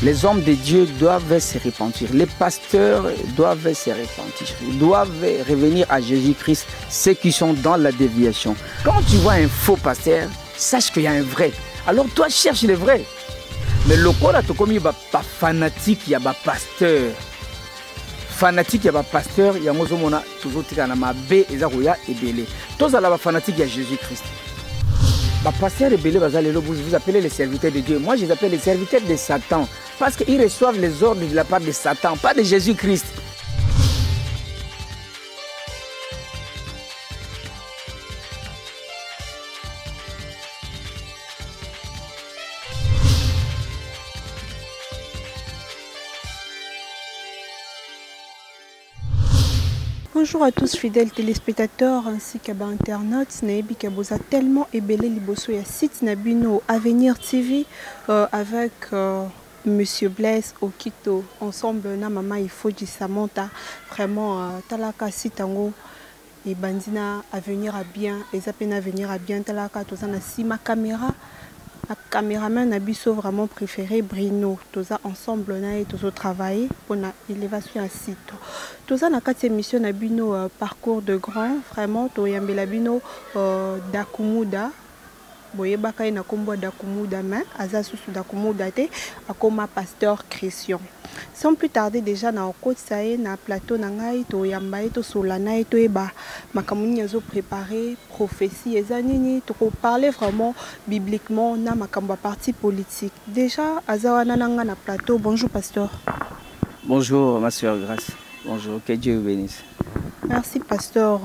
Les hommes de Dieu doivent se repentir. Les pasteurs doivent se repentir. Ils doivent revenir à Jésus-Christ, ceux qui sont dans la déviation. Quand tu vois un faux pasteur, sache qu'il y a un vrai. Alors toi, cherche le vrai. Mais le corps a comme il n'y a pas fanatique, il y a pas pasteur. Fanatique, il y a pas pasteur, il y a toujours bé et belé. Tous à la fanatique, il y a Jésus-Christ. Pasteur et belé, vous appelez les serviteurs de Dieu. Moi, je les appelle les serviteurs de Satan. Parce qu'ils reçoivent les ordres de la part de Satan, pas de Jésus-Christ. Bonjour à tous fidèles téléspectateurs ainsi qu'à internautes. Naebi Kaboza tellement ébélé liboso ya site Nabino Avenir TV avec Monsieur Blaise Okito. Ensemble na mama il faut du Samantha vraiment talaka sitango et bandina à venir à bien et zapena à venir à bien talaka tozana si ma caméra. Le caméraman Nabiso vraiment préféré Brino. Tous ensemble na tous travailler pour l'élévation à site. Tous na quatre émissions Nabino parcours de grand vraiment to yambela bino Dakumuda. Boye bakaye na kombo Dakumuda mais aza susu Dakumuda te akoma pasteur Christian. Sans plus tarder déjà na côte saé na plateau na ngai to yambaye to solana to eba makamuni azo préparer prophétie ezanini to parler vraiment bibliquement na makamba parti politique. Déjà azawana nanga na plateau. Bonjour pasteur. Bonjour ma soeur Grâce. Bonjour, que Dieu vous bénisse. Merci pasteur.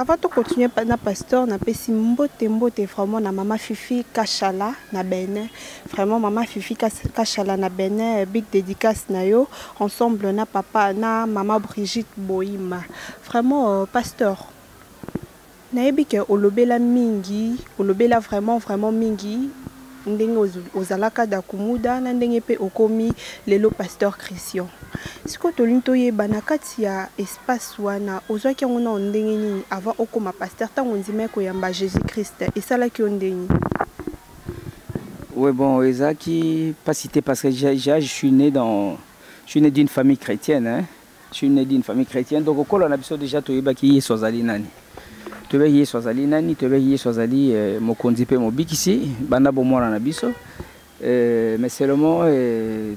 Avant de continuer na pasteur na pesi mbote vraiment na mama Fifi Kachala na Benin. Vraiment mama Fifi Kachala na Benin, big dédicace na yo ensemble na papa na mama Brigitte Boima. Vraiment pasteur. Nayebi ke olobela mingi, olobela vraiment mingi. Ndenge ozalaka Dakumuda na ndenge pe okomi lelo pasteur Christian. Siko tolinto yeba na kati ya espace wana ozwaki ngona ndenge nini avant okoma pasteur tango ndima ko yamba Jésus-Christ esalaki ndenge. Oui bon ezaki pas cité parce que je suis né d'une famille chrétienne hein. Je suis né d'une famille chrétienne donc okolo na biso déjà toyeba ki Yesu azali nani. Tobe Yesu azali nani, tobe Yesu azali mokonzi pe mobikisi banda bomona na biso. Mais seulement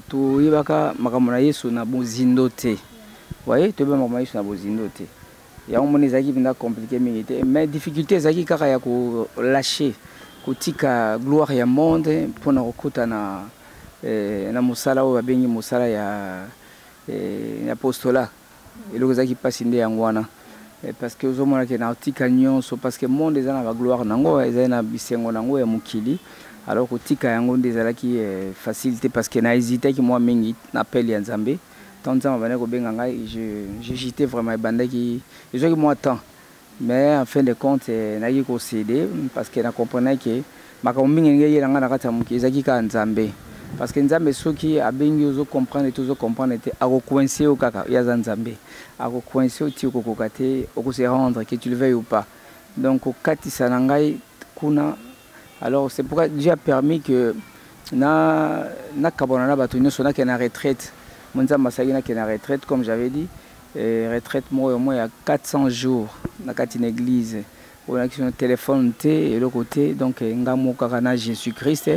tout yibaka makambo na Yesu na bozindo te. Voyez, tobe makambo na Yesu na bozindo te. Ya omoni ezaki binda compliqué mingi te, mais difficulté ezaki kaka ya ko lâcher kotika gloire ya monde pona kokuta na musala oyo babengi musala ya apostolat. Eloko ezaki pasi nde yango wana. Parce que aux hommes qui na tika nyonso parce que monde eza na ba gloire nango eza na bisengo nango ya mukili alors que tika yango ndezala ki facilité parce que na hésité ki moi mingi na pelle ya Nzambe tant nzamba bana ko benga ngai je j'étais vraiment bandaki je que moi temps mais en fin de compte na ki ko céder parce que na comprenait que makambo mingi ngai yelanga na kata mukili ezaki ka Nzambe parce que Nzambe soki abengi ozo comprendre et ozo comprendre te ako coincer au kaka ya Nzambe ako coincer ti ko kokate oko se rendre que tu le veuilles ou pas donc au kati sanangai kuna alors c'est pourquoi Dieu a permis que na kabonana batu nyonso na na retraite Nzambe asaki na na retraite comme j'avais dit retraite moi au moins il y a 400 jours na kati une église on a sur téléphone et le côté donc ngamo kaka na Jésus-Christ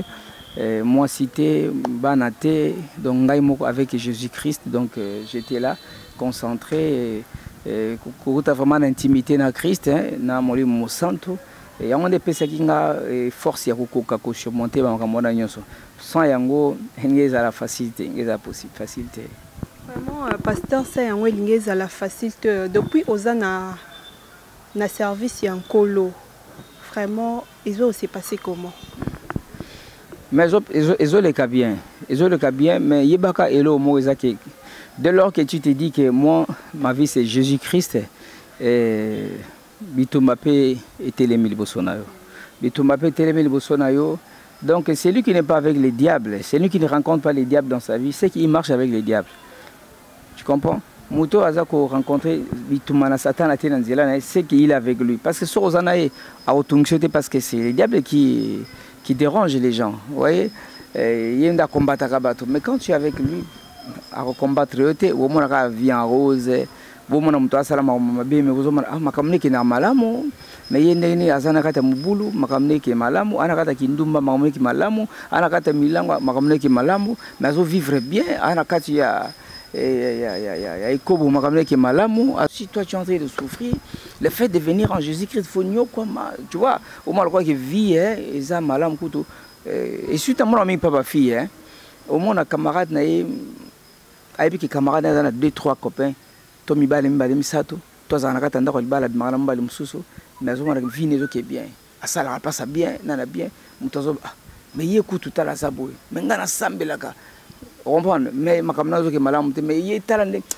moi cité Banaté donc avec Jésus-Christ donc j'étais là concentré et vraiment l'intimité na Christ na molimo santo et on est pesa kinga force ya kokoka ko surmonter ba kamona nyonso sans yango ngeza la facilité ngeza possible facilité vraiment pasteur ça yango ngeza la facilité depuis ozana na service ya nkolo vraiment ils ont aussi passé comment. Mais ils ont le cas bien, mais yebaka elo moizaki. Dès lors que tu te dis que moi ma vie c'est Jésus-Christ et bitumapé était les mille bosonayo. Bitumapé était les mille bosonayo. Donc c'est lui qui n'est pas avec les diables, c'est lui qui ne rencontre pas les diables dans sa vie, c'est qu'il marche avec les diables. Tu comprends? Muto azako rencontrer bitumana Satan a tenu nzela, c'est qu'il est avec lui parce que sur Ozanae a autonxioté parce que c'est les diables qui dérangent les gens. Vous voyez, il a combattre Kabato. Mais quand tu es avec lui, à combattre, au moins la vie en rose, au moins on doit salama mabe, mais vous avez makamne qui n'a malamu, mais il y a azana kata mubulu, makamne qui malamu, anakata kindumba makamne qui malamu, anakata milango makamne qui malamu, mais ils vivre bien, anakata ya si toi tu es en train de souffrir, le fait de venir en Jésus-Christ, tu vois, au moins quoi que vie, et ça malam couteau. Et suite à mon ami papa fille, au moins un camarade avec camarade dans 2-3 copains, Tommy Balim Sato, toi en a tendance à balade malam balim sousso, mais au moins vie n'est ok bien. À ça la passe bien, nana bien, mais il écoute tout à la sabouille, mais ngana sambelaka. Mais mais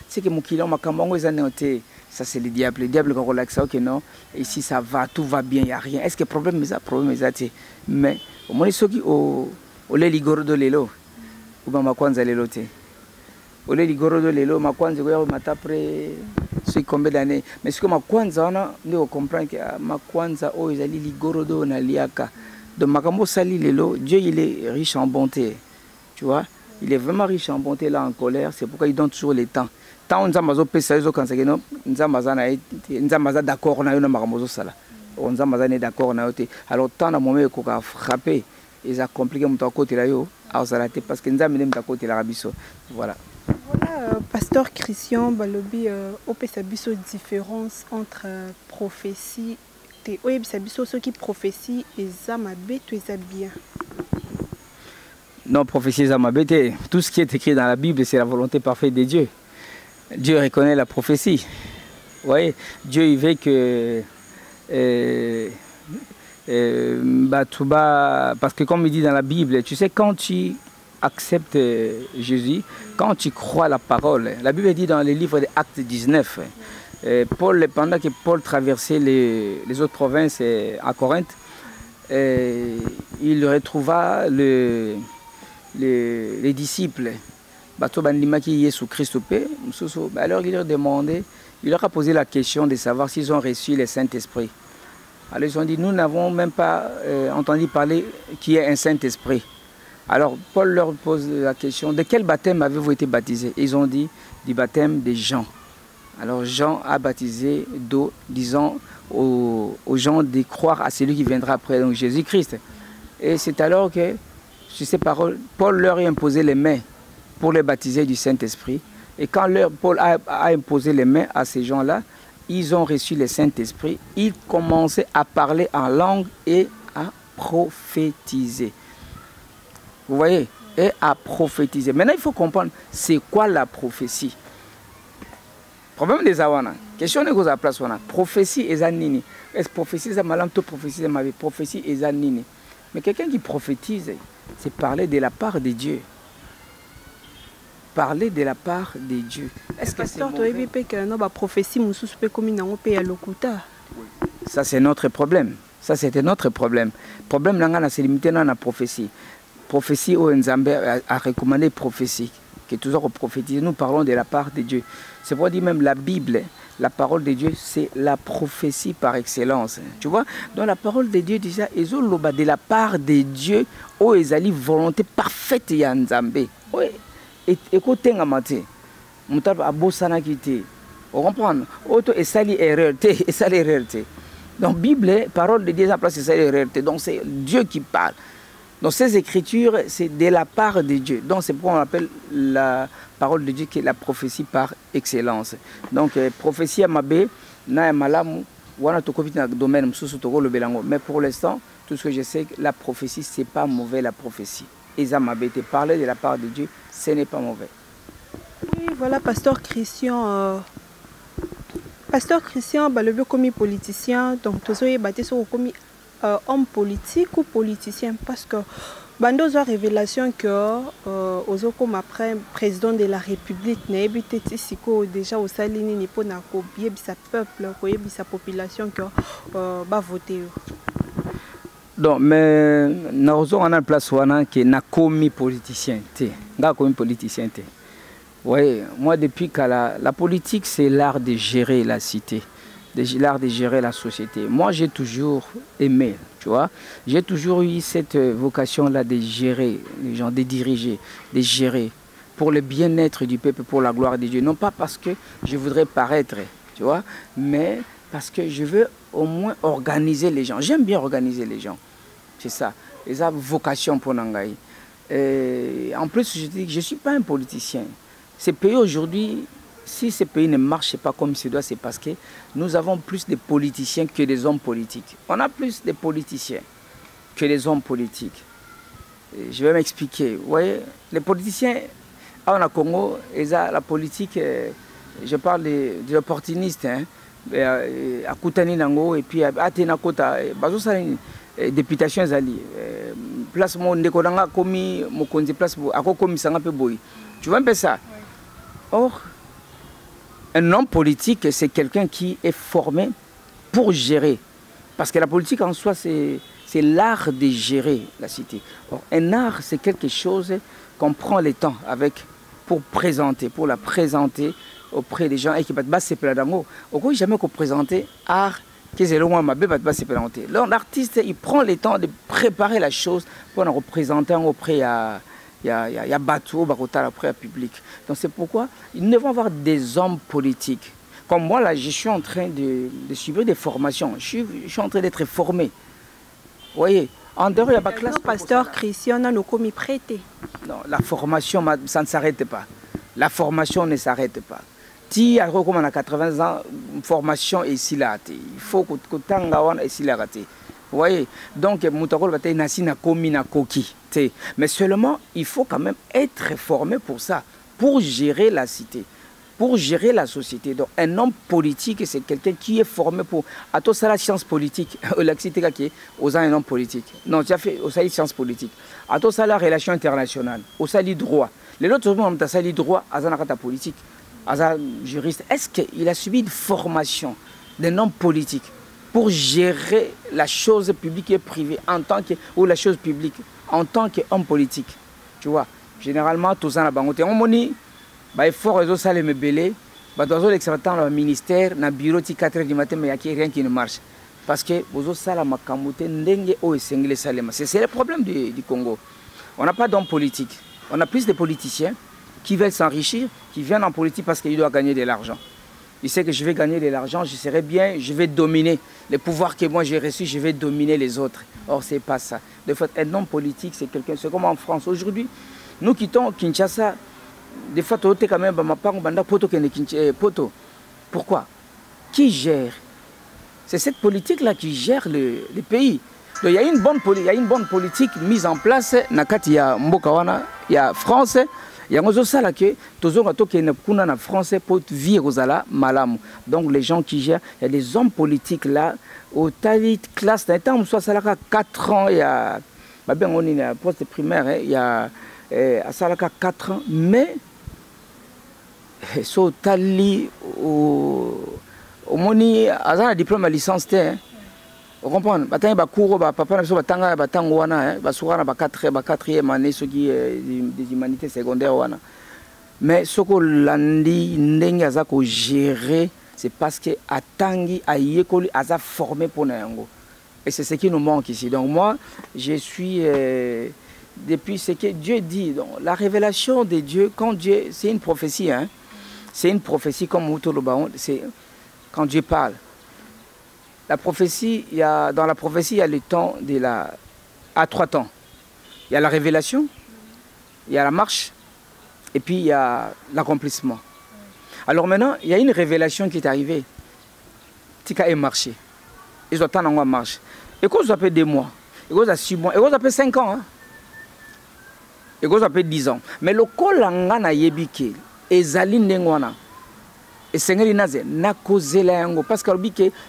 c'est que mon client ça c'est le diable qui relaxe, ok non, ici ça va, tout va bien, il n'y a rien. Est-ce que le problème est ça? Mais au moins ceux qui au ligoro de l'élo ou ma kwanza l'élo te au ligoro de l'élo ma kwanza ko ya matapre c'est combien d'années, mais ce que ma kwanza on a on comprend que ma kwanza o ezali ligoro do na liaka donc makambo sali l'élo. Dieu il est riche en bonté, tu vois. Il est vraiment riche en bonté, là en colère, c'est pourquoi il donne toujours le temps. Tant on a d'accord, on a eu on est d'accord, alors tant à moment qu'on a frappé, ils ont compliqué mon côté là, parce que nous avons côté là, voilà. Voilà, pasteur Christian Balobi, au Pesabiso différence entre prophétie et ceux qui prophétie et Zamabé, tout est bien. Non, prophétie Zamabété, tout ce qui est écrit dans la Bible, c'est la volonté parfaite de Dieu. Dieu reconnaît la prophétie. Vous voyez, Dieu il veut que parce que comme il dit dans la Bible, tu sais, quand tu acceptes Jésus, quand tu crois la parole, la Bible dit dans le livre des Actes 19, pendant que Paul traversait les autres provinces à Corinthe, il retrouva les disciples, alors il leur demandait, il leur a posé la question de savoir s'ils ont reçu le Saint-Esprit. Alors ils ont dit, nous n'avons même pas entendu parler qu'il y ait un Saint-Esprit. Alors Paul leur pose la question, de quel baptême avez-vous été baptisés? Ils ont dit, du baptême de Jean. Alors Jean a baptisé d'eau, disant aux gens de croire à celui qui viendra après, donc Jésus-Christ. Et c'est alors que, sur ces paroles, Paul leur a imposé les mains pour les baptiser du Saint-Esprit. Et quand Paul a imposé les mains à ces gens-là, ils ont reçu le Saint-Esprit. Ils commençaient à parler en langue et à prophétiser. Vous voyez? Et à prophétiser. Maintenant, il faut comprendre, c'est quoi la prophétie? Problème des awana. Question de la place. Prophétie est nini. Est-ce prophétie est malam, tout prophétie est ma vie. Prophétie est nini. Mais quelqu'un qui prophétise, c'est parler de la part de Dieu. Parler de la part de Dieu. Est-ce que c'est prophétie? Ça c'est notre problème. Ça c'était notre problème. Le problème c'est limité dans la prophétie. Prophétie où Nzambe a recommandé prophétie. Que toujours prophétiser. Nous parlons de la part de Dieu. C'est pour dire même la Bible, la parole de Dieu, c'est la prophétie par excellence. Tu vois, dans la parole de Dieu, déjà, ils ont de la part de Dieu, où ils ont volonté parfaite ya Nzambe. Et écoutez, on comprend. Auto et sali erreur, et sali erreur. Donc Bible, parole de Dieu, c'est sali erreur. Donc c'est Dieu qui parle. Donc ces écritures, c'est de la part de Dieu. Donc c'est pourquoi on appelle la parole de Dieu qui est la prophétie par excellence. Donc prophétie à Mabé, na malamu, wana tokovi na domaine msusu toko le belango. Mais pour l'instant, tout ce que je sais, la prophétie, c'est pas mauvais la prophétie. Eza Mabé, te parler de la part de Dieu, ce n'est pas mauvais. Oui, voilà, pasteur Christian. Pasteur Christian, le commis politicien, donc tous les bâtis sont commis homme politique ou politicien, parce que bando a révélation que comme après président de la République n'a habité déjà au salini ni pour na ko sa peuple ko sa population que va voter. Donc mais nous on a place wana qui na commis politicien té nga commis politicien té. Oui, moi depuis que la politique c'est l'art de gérer la cité. l'art de gérer la société. Moi, j'ai toujours aimé, tu vois. J'ai toujours eu cette vocation-là de gérer les gens, de diriger, de gérer pour le bien-être du peuple, pour la gloire de Dieu. Non pas parce que je voudrais paraître, tu vois, mais parce que je veux au moins organiser les gens. J'aime bien organiser les gens. C'est ça. Et ça, vocation pour Nangaï. En plus, je dis que je ne suis pas un politicien. Ces pays aujourd'hui, si ces pays ne marchent pas comme il se doit, c'est parce que nous avons plus de politiciens que des hommes politiques. On a plus de politiciens que des hommes politiques. Et je vais m'expliquer. Vous voyez, les politiciens, en Congo, la politique, je parle des opportunistes, hein, à Koutani Nango, et puis à Tenakota, députation Zali. Place mon décoranga commis, mon conti place à commis ça un peu boy. Tu vois un peu ça? Or, un homme politique, c'est quelqu'un qui est formé pour gérer. Parce que la politique en soi, c'est l'art de gérer la cité. Or, un art, c'est quelque chose qu'on prend le temps avec pour présenter, pour la présenter auprès des gens et qui va se présenter. Au coup, jamais qu'on présenter art, l'artiste, il prend le temps de préparer la chose pour la représenter auprès de bateau, auprès du public. Donc c'est pourquoi ils ne vont avoir des hommes politiques. Comme moi, là, je suis en train de suivre des formations. Je suis en train d'être formé. Vous voyez, en dehors, il n'y a pas de classe. Pasteur Christian, nous commis prêté. Non, la formation, ça ne s'arrête pas. La formation ne s'arrête pas. Si on a 80 ans, formation est ici là. Il faut que tu aies ici là. Vous voyez, donc, mais seulement, il faut quand même être formé pour ça, pour gérer la cité, pour gérer la société. Donc, un homme politique, c'est quelqu'un qui est formé pour. À toi, ça la science politique. La cité qui est un homme politique. Non, tu as fait aussi science politique. À toi, ça la relation internationale. Aussi le droit. Les autres, ça le droit, à la politique. Un juriste, est-ce qu'il a subi une formation d'un homme politique pour gérer la chose publique et privée en tant que, ou la chose publique en tant qu'homme politique? Tu vois, généralement, tout ça, on dit, il faut résoudre ça, les mebélés, dans le ministère, dans le bureau, 4 h du matin, mais il n'y a rien qui ne marche. Parce que c'est le problème du Congo. On n'a pas d'homme politique. On a plus de politiciens qui veulent s'enrichir, qui viennent en politique parce qu'ils doivent gagner de l'argent. Il sait que je vais gagner de l'argent, je serai bien, je vais dominer. Les pouvoirs que moi j'ai reçus, je vais dominer les autres. Or, ce n'est pas ça. De fait, un homme politique, c'est quelqu'un, c'est comme en France. Aujourd'hui, nous quittons Kinshasa, des fois, tu es quand même poto. Pourquoi? Qui gère? C'est cette politique-là qui gère le pays. Donc, il y a une bonne politique mise en place. Il y a Mbokawana, il y a France. Il y a des gens qui sont en France pour vivre malam. Donc les gens qui gèrent, il y a des hommes politiques là, au talit classe, dans le temps, soit ça 4 ans, il y a un poste primaire, il y a 4 ans, mais au talit, au moni, à diplôme à licence, vous comprenez? Batanga bakuro ba papa na biso batanga batango wana basura na ba 4e année ceux qui des humanités secondaires wana. Mais ce que landi ndenge aza ko gérer, c'est parce que atangi ayekoli aza formé pour nango. Et c'est ce qui nous manque ici. Donc moi, je suis depuis ce que Dieu dit, donc la révélation de Dieu, quand Dieu, c'est une prophétie, hein. C'est une prophétie comme Moutolobaon, c'est quand Dieu parle. La prophétie, dans la prophétie, il y a le temps à 3 temps. Il y a la révélation, il y a la marche, et puis il y a l'accomplissement. Alors maintenant, il y a une révélation qui est arrivée. Tika est marché. Ils ont en marche. Et quand vous appelez 2 mois, et quand vous appelez 6 mois, et quand vous appelez 5 ans, hein? Et quand vous appelez 10 ans. Mais le kolanga na yebike, ezali ndengwana. Et Seigneur Inaze, parce que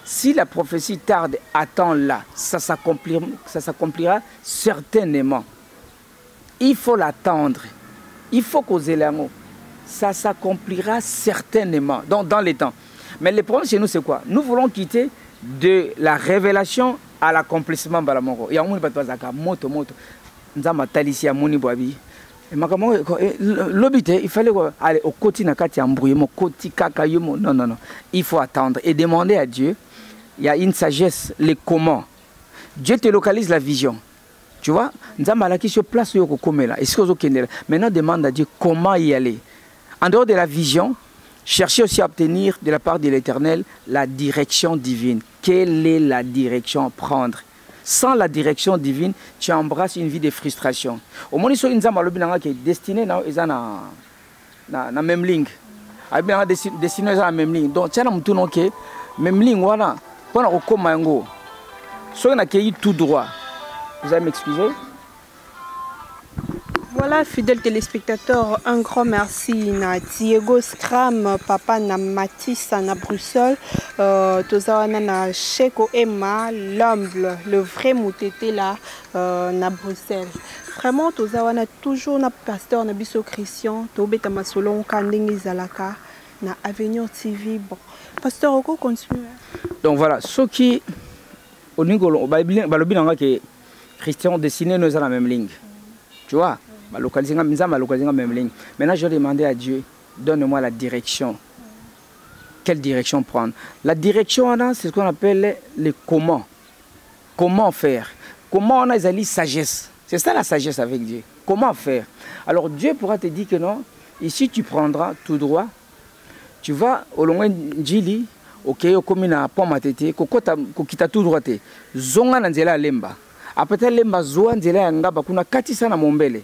si la prophétie tarde, attends là, ça s'accomplira certainement. Il faut l'attendre. Il faut causer l'amour. Ça s'accomplira certainement dans les temps. Mais le problème chez nous, c'est quoi? Nous voulons quitter de la révélation à l'accomplissement. Il y a un moto. Nous avons ici à Moni Boabi. L'obité, il fallait aller au côté nakati embrouillé, côté kakayomo. Non, non, non. Il faut attendre et demander à Dieu. Il y a une sagesse, les comment. Dieu te localise la vision. Tu vois, Nzambala qui se place au Komela. Maintenant, demande à Dieu comment y aller. En dehors de la vision, cherchez aussi à obtenir de la part de l'Éternel la direction divine. Quelle est la direction à prendre? Sans la direction divine, tu embrasses une vie de frustration. Au moins, il y a une femme qui est destinée dans la même ligne. Destinée dans la même ligne. Donc, tu as une même ligne. Voilà. Pour le commango, si on a tout droit, vous allez m'excuser. Voilà, fidèles téléspectateurs, un grand merci à Diego Scram, papa na Matisse na Bruxelles, tozawana na Cheko Emma, l'humble, le vrai moutété là na Bruxelles. Vraiment, tozawana toujours na pasteur na biso Christian, tobeta masolon kandingi zalaka na Avenir TV. Bon, pasteur Oko continue. Donc voilà, ceux qui au niveau que Christian dessiné nous à la même ligne. Tu vois? Même ligne. Maintenant, je demandais à Dieu, donne-moi la direction. Quelle direction prendre? La direction, c'est ce qu'on appelle le comment. Comment faire? Comment on a les sagesse? C'est ça la sagesse avec Dieu. Comment faire? Alors Dieu pourra te dire que non, ici tu prendras tout droit. Tu vas au loin d'Ili, ok, au commune à Pomatete, kokita tout droit. Zonga nanzela lemba. Après lemba zoa nzela ngaba kuna katisa na mombele.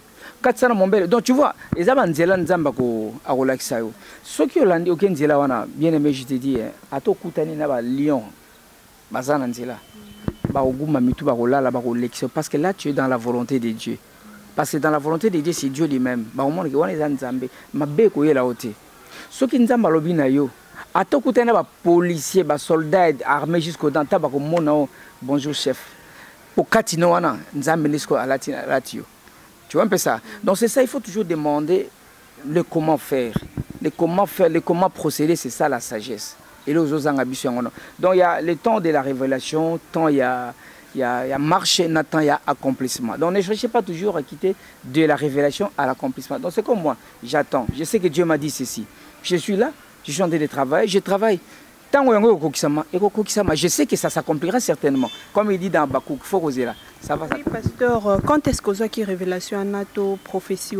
Donc tu vois, les amanzela nzamba ko akolakisa yo. Ceux qui ont aucun nzela wana, bien aimé, je te dis, ato kutani na ba lion. Bazana nzela. Ba oguma mitu ba kolala ba kolekisa parce que là tu es dans la volonté de Dieu. Parce que dans la volonté de Dieu c'est Dieu lui-même. Ba au monde que wana za nzambe, mabe ko yela ote. Ceux qui nzamba lobi na yo, ato kutana ba policier, ba soldat armé jusqu'au dent ba ko mona bonjour chef. Pour katino wana nzambe lisko alatina latio. Tu vois un peu ça. Donc c'est ça, il faut toujours demander le comment faire. Le comment procéder, c'est ça la sagesse. Et les autres ambitions. Donc il y a le temps de la révélation, temps il y a marché, temps il y a accomplissement. Donc ne cherchez pas toujours à quitter de la révélation à l'accomplissement. Donc c'est comme moi, j'attends. Je sais que Dieu m'a dit ceci. Je suis là, je suis en train de travailler, je travaille. Je sais que ça s'accomplira certainement. Comme il dit dans Bakouk, il faut oser là. Ça va. Oui, pasteur, quand est-ce que vous avez révélation à NATO prophétie?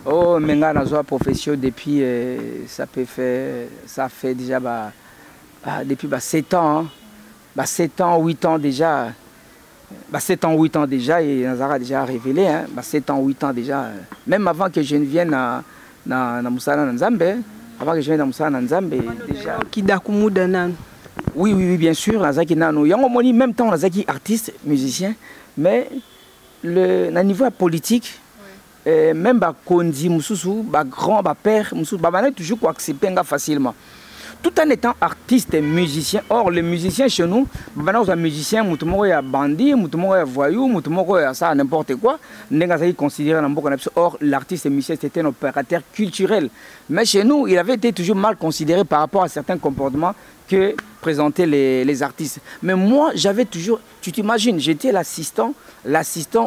Oh, maintenant, j'ai prophétie depuis, ça fait déjà depuis 7 ans. 7 ans, 8 ans déjà. 7 ans, 8 ans déjà, et Nazara a déjà révélé. 7 ans, 8 ans déjà. Même avant que je ne vienne à Moussala Nzambe. Avant que je vienne dans Moussa Nzambe, déjà. Oui, bien sûr. Même temps, on a artiste, musicien, mais le niveau politique, même Kondi Moussou, grand, père, Moussou, toujours accepter facilement. Tout en étant artiste et musicien. Or, les musiciens chez nous, on a musicien, on a bandit, on a voyou, on a ça, n'importe quoi. Or, l'artiste et musicien, c'était un opérateur culturel. Mais chez nous, il avait été toujours mal considéré par rapport à certains comportements que présentaient les artistes. Mais moi, j'avais toujours, tu t'imagines, j'étais l'assistant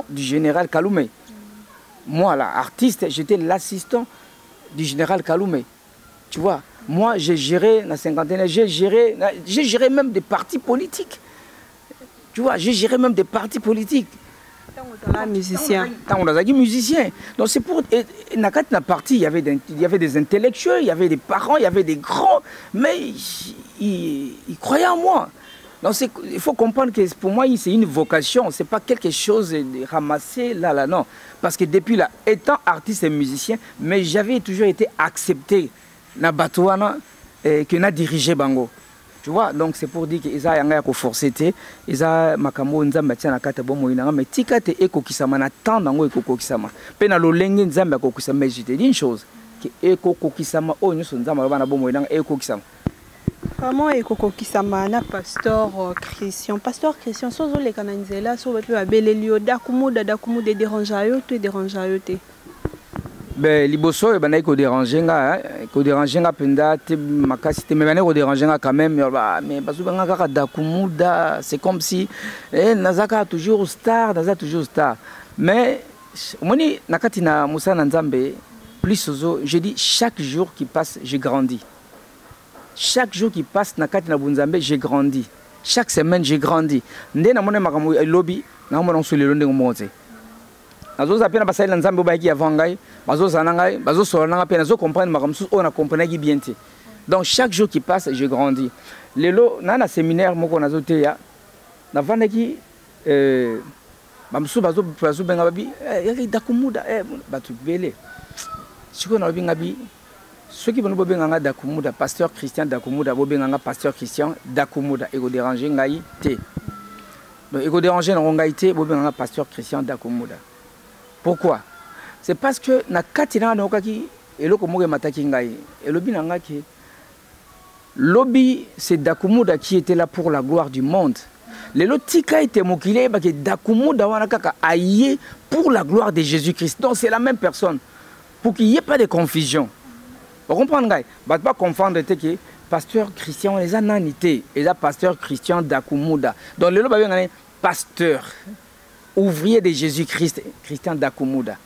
du général Kaloumé. Moi, l'artiste, j'étais l'assistant du général Kaloumé. Tu vois, moi j'ai géré la cinquantaine, j'ai géré même des partis politiques. Tu vois, j'ai géré même des partis politiques. Musicien. On a dit musicien. Donc c'est pour Nakati na parti, il y avait des intellectuels, il y avait des parents, il y avait des grands, mais ils croyaient en moi. Donc il faut comprendre que pour moi c'est une vocation, c'est pas quelque chose de ramasser là, non. Parce que depuis là, étant artiste et musicien, mais j'avais toujours été accepté. Na batouana que na dirigé bango, tu vois. Donc c'est pour dire que ils a yanga ko forcété, ils a makambo nzamba tia kata bomo ina mais tikate eko kisama na temps dango eko kokisama pe na lolenge nzamba ko kisama. Je te dis une chose que eko kokisama o nyoso nzamba bana bomo ina eko kisama. Comment eko kokisama na pasteur Christian sozo le kananzela so ba belelio dakumu de déranger te. Ben liboso e bana ko déranger nga penda te makasi te mais ko déranger nga quand même mais bazu banga kaka dakumuda, c'est comme si nazaka toujours star mais Moni nakatina Moussa Nanzambe, plus je dis chaque jour qui passe, je grandis. Chaque jour qui passe, nakatina Bunzambe, j'ai grandi. Chaque semaine, j'ai grandi. Ndé na mone makamu lobby, na mona nsuli londe ngomoze. Nazo zapena basali Nanzambe obaki avant ngai, bazo zanangai, bazo solanga pe nazo comprendre makamu on a compris qui bien té. Donc chaque jour qui passe, je grandis. Lelo na séminaire moko nazo te ya. Na vandaki bamsu bazo benga babi yaki dakumuda batu bele. Siko na bingabi ceux qui vont nous benga dakumuda pasteur Christian dakumuda bo benga pasteur Christian dakumuda ego déranger ngai te. Donc ego déranger na ngai te bo benga pasteur Christian dakumuda. Pourquoi? C'est parce que na katina na okaki eloko moge mataki ngai elobi na ngaki lobby c'est dakumuda qui était là pour la gloire du monde. Le lotika était mokile parce que dakumuda wana kaka aïe pour la gloire de Jésus-Christ. Donc c'est la même personne. Pour qu'il n'y ait pas de confusion. Vous comprenez? Vous ne pas confondre que pasteur Christian, les ananités, et là pasteur Christian Dakumuda. Donc le lobi pasteur, ouvrier de Jésus-Christ, Christian Dakumuda.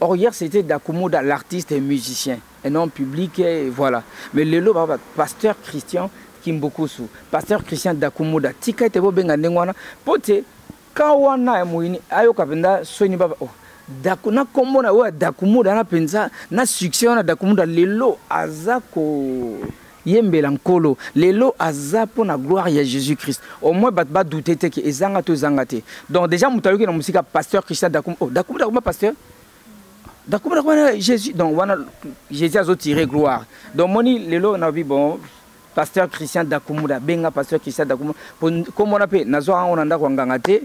Or hier c'était Dakumuda, l'artiste et musicien, et non public, et voilà. Mais le lobi pasteur Christian Kimbokusu, pasteur Christian Dakumuda, tika ete bo benga ndengwana, pote kawana muini ayo kapenda soni baba oh. Dakuna komona wa dakumuda na penza na succès na dakumuda lelo azako yembela nkolo lelo azapo na gloire ya Jésus-Christ au moins ba douter te que ezanga to zangate. Donc déjà mutayoki na musika pasteur Christian Dakumuda oh Dakumuda comme pasteur Dakumuda comme Jésus donc wana Jésus a tiré gloire. Donc moni lelo na bi bon pasteur Christian Dakumuda benga pasteur Christian Dakumuda comme on appelle nazo on anda ko ngangate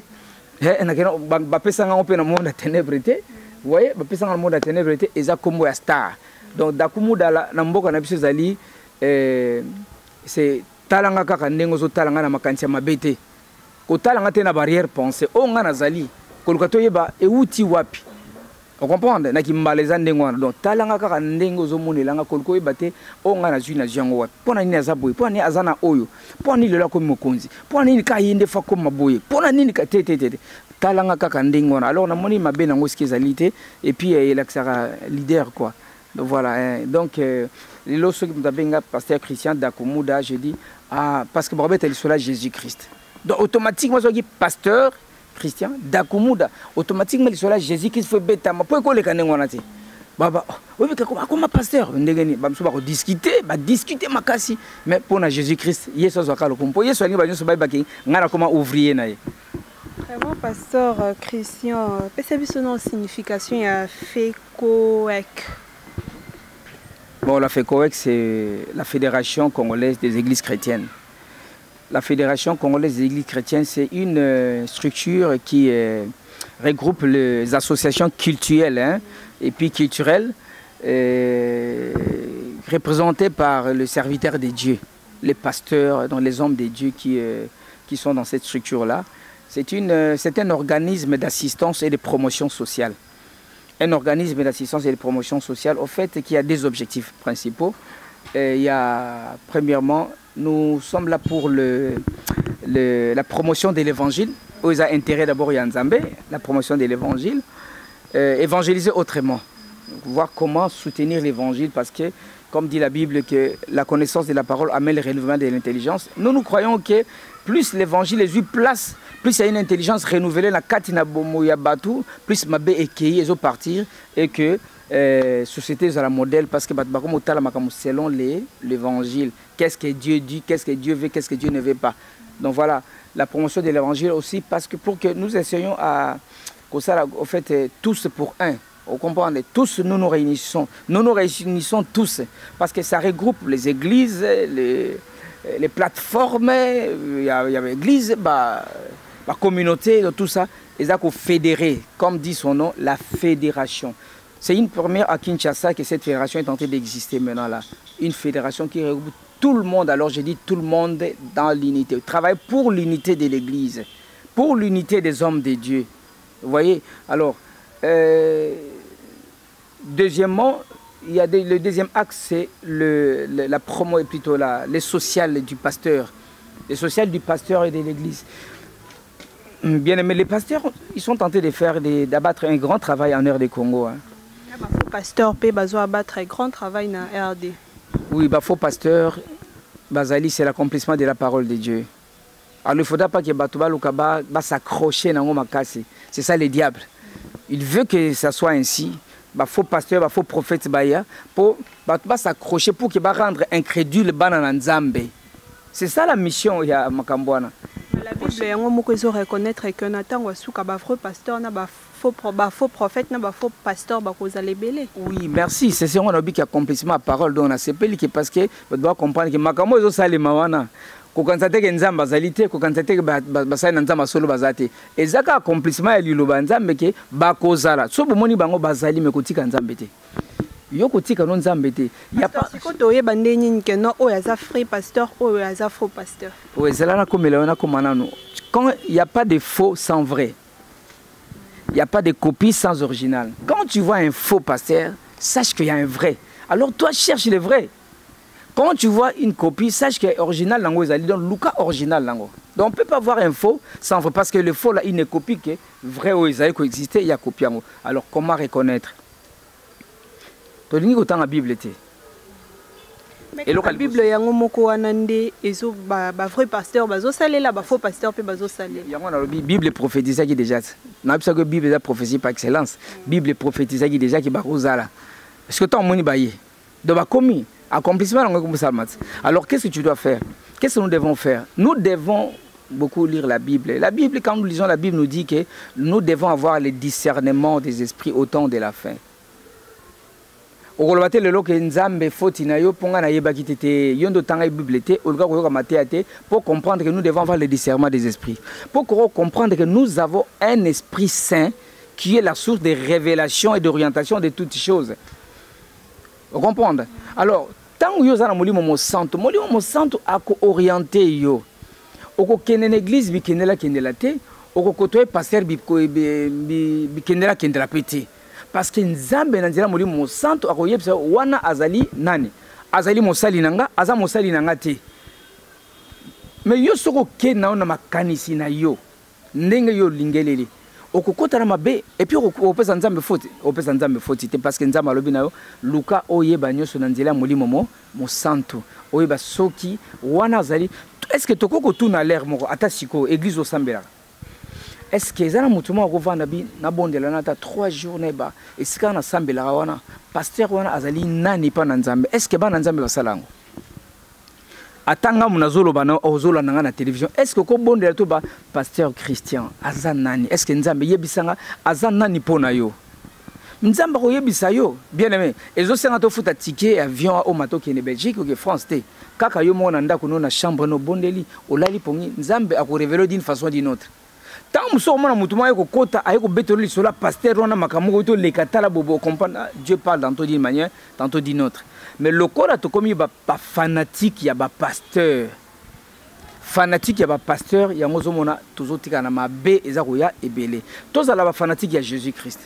bapesanga ope na monde ténébrité vous voyez bapesanga na monde ténébrité eza kombo ya star. Donc Dakumuda na mboka na biso zali c'est talanga kaka ndengo zo talanga na makantia mabete ko talanga te na barrière pensée o nga nazali ko lukato yeba euti wapi. On comprend na kimbaleza ndengo wana. Donc talanga kaka ndengo zo monelanga ko luko yeba te o nga na zwi na jango wapi pona nini azaboye pona ni azana oyo pona ni lelo ko mokonzi pona nini ka yinde fa ko maboye pona nini ka tete talanga kaka ndengo wana. Alors na moni mabe na ngoski ezalité et puis il a leader quoi. Donc voilà donc les loso qui m'abenga pasteur Christian Dakumuda je dis ah parce que Barbet elle soit Jésus-Christ. Donc automatiquement je dis pasteur Christian Dakumuda automatiquement il soit Jésus-Christ fait bêta ma pour ko le kanengo na te baba oui comme pasteur ndengeni bamso ba discuter makasi mais pour na Jésus-Christ yeso zo kalo kompo yeso ni ba nyoso ba baki ngara comme ouvrier na ye. Vraiment pasteur Christian peut-être son signification ya FECOEC. Bon, la FECOEC, c'est la Fédération congolaise des églises chrétiennes. La Fédération congolaise des églises chrétiennes, c'est une structure qui regroupe les associations culturelles et puis culturelles représentées par le serviteur de Dieu, les pasteurs, donc les hommes de Dieu qui sont dans cette structure-là. C'est un organisme d'assistance et de promotion sociale. Un organisme d'assistance et de promotion sociale, au fait, qui a des objectifs principaux. Il y a, premièrement, nous sommes là pour la promotion de l'évangile. Où ils ont intérêt d'abord, il y a Nzambe, la promotion de l'évangile. Évangéliser autrement. Voir comment soutenir l'évangile, parce que, comme dit la Bible, que la connaissance de la parole amène le renouvellement de l'intelligence. Nous croyons que plus l'évangile est eu place, plus il y a une intelligence renouvelée, la katina bomo ya batu, plus mabe ekei ezo partir et que société est à la modèle parce que bakomo tala makamu selon l'évangile. Qu'est-ce que Dieu dit, qu'est-ce que Dieu veut, qu'est-ce que Dieu ne veut pas. Donc voilà, la promotion de l'évangile aussi parce que pour que nous essayons à au fait tous pour un. Vous comprenez, tous nous nous réunissons tous parce que ça regroupe les églises, les plateformes, il y a l'église, la communauté, tout ça, ils ont fédéré, comme dit son nom, la fédération. C'est une première à Kinshasa que cette fédération est en train d'exister maintenant là. Une fédération qui regroupe tout le monde, alors je dis tout le monde dans l'unité. Travaille pour l'unité de l'église, pour l'unité des hommes de Dieu. Vous voyez, alors, deuxièmement, il y a le deuxième axe, c'est la promo et plutôt les sociales du pasteur. Les sociales du pasteur et de l'église. Bien aimé, les pasteurs, ils sont tentés d'abattre un grand travail en RD Congo. Hein. Les pasteurs peuvent abattre un grand travail en RD. Oui, il faut pasteur, Bazali, c'est l'accomplissement de la parole de Dieu. Alors il ne faudra pas que Batouba Lukaba s'accrocher dans ma casse. C'est ça le diable. Il veut que ça soit ainsi. Il faut pasteur, il faut prophète pour s'accrocher pour qu'il rendre incrédule Banana Nzambe. C'est ça la mission, il y a Makambouana. La Bible, il faut reconnaître que Nathan Wasuka, vrai pasteur, faux prophète, faux pasteur, oui, merci. C'est ce qu'on a dit qu'accomplissement la parole dont on a sepelé parce que on doit comprendre que Makambo est aussi mawana. Ko kansate ke nzamba zalité, ko kansate ke basai nzamba solo bazate. Ezaka accomplissement ya liloba nzambe ke bakozala. So bomoni bango bazali me kotika nzambe te. Yo kotika non nzambe te. Ya pas sikoto ye bandeni ke no o yaza free pasteur o yaza faux pasteur. Oui, c'est là na komela komanano. Quand il n'y a pas de faux sans vrai. Il n'y a pas de copie sans original. Quand tu vois un faux pasteur, sache qu'il y a un vrai. Alors toi cherche le vrai. Quand tu vois une copie, sache qu'il y a original lango ezali donc Luka original lango. Donc on ne peut pas voir un faux sans vrai parce que le faux là il ne copie que vrai ou ezali coexister, il y a copie yango. Alors comment reconnaître? Tolini ko tanga Bible té. Et la Bible yango moko wanande ezo ba vrai pasteur bazo salela ba faux pasteur pe bazo salela. Yango na Bible prophétisa qui déjà. Na bisa que Bible est prophétie par excellence. Bible prophétisa qui déjà qui ba kozala. Est-ce que tant moni baye? De ba commis accomplissement. Alors qu'est-ce que tu dois faire? Qu'est-ce que nous devons faire? Nous devons beaucoup lire la Bible. La Bible, quand nous lisons la Bible, nous dit que nous devons avoir le discernement des esprits au temps de la fin. Pour comprendre que nous devons avoir le discernement des esprits. Pour comprendre que nous avons un esprit saint qui est la source de révélation et d'orientation de toutes choses. Vous comprenez? Alors, tant que vous avez un santo a orienté yo. Oko kene église bi kene la te, oko kotoye pasteur bi kene la pete. Parce que nzambe na nzela molimo santo akoyebisa wana azali nani? Azali mosali nanga, aza mosali nanga te. Mais yo soko ke na ona makanisi na yo. Ndenge yo lingelele. Okokota na mabe et puis opesa nzambe faute parce que nzambe alobi na yo luka oyeba nyoso na nzela molimo mo santo oyeba soki wana azali. Est-ce que tokoko tuna l'air moko ata siko église au sambela? Est-ce que ezana mutuma ko vanda bi na bondela na ta 3 jours neba et sika na sambela wana pasteur wana azali nani pa na nzambe? Est-ce que ba na nzambe basalango? Atanga munazolo bana ozolo nanga na télévision. Est-ce que ko bondela to ba pasteur Christian azanani? Est-ce que nzambe yebisanga azanani pona yo? Nzambe ko yebisa yo. Bien aimé, ezo senga to futa ticket avion au mato ki ne Belgique ou que France te. Kaka yo mona ndako no na chambre no bondeli olali pongi nzambe ako révéler d'une façon ou d'une autre. Tant muso mona mutuma yeko kota ayeko betoli sur la pasteur wana makamuko to le katala bobo comprendre Dieu parle tantôt d'une manière tantôt d'une autre. Mais le corps a tout comme il y a pas fanatique, il y a pas pasteur. Fanatique, il y a pas pasteur, il y a mozomona toujours tika na mabe ezakoya ebele. Tous à la fanatique il y a Jésus-Christ.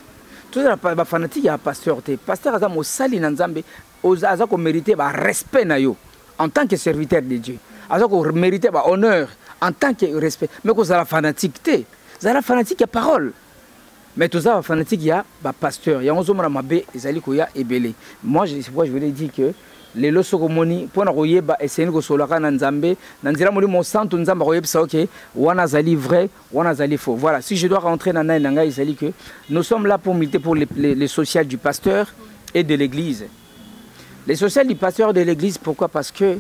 Tous à la fanatique il y a pasteur te. Pasteur aza mosali na nzambe aza ko mériter ba respect na yo en tant que serviteur de Dieu. Aza ko mériter ba honneur en tant que respect. Mais ko za la fanatique te. Za la fanatique ya parole. Mais tout ça, fanatique, il y a un pasteur. Il y a un homme qui a ebele. Moi, je voulais dire que les losokomoni, pour nous essayer de solaka nanzambe, nanzira moli mon santo nzamba royeb ça ok, wana zali vrai, wana zali faux. Voilà. Si je dois rentrer dans nanga, il s'agit que nous sommes là pour militer pour les social du pasteur et de l'église. Les social du pasteur et de l'église, pourquoi? Parce que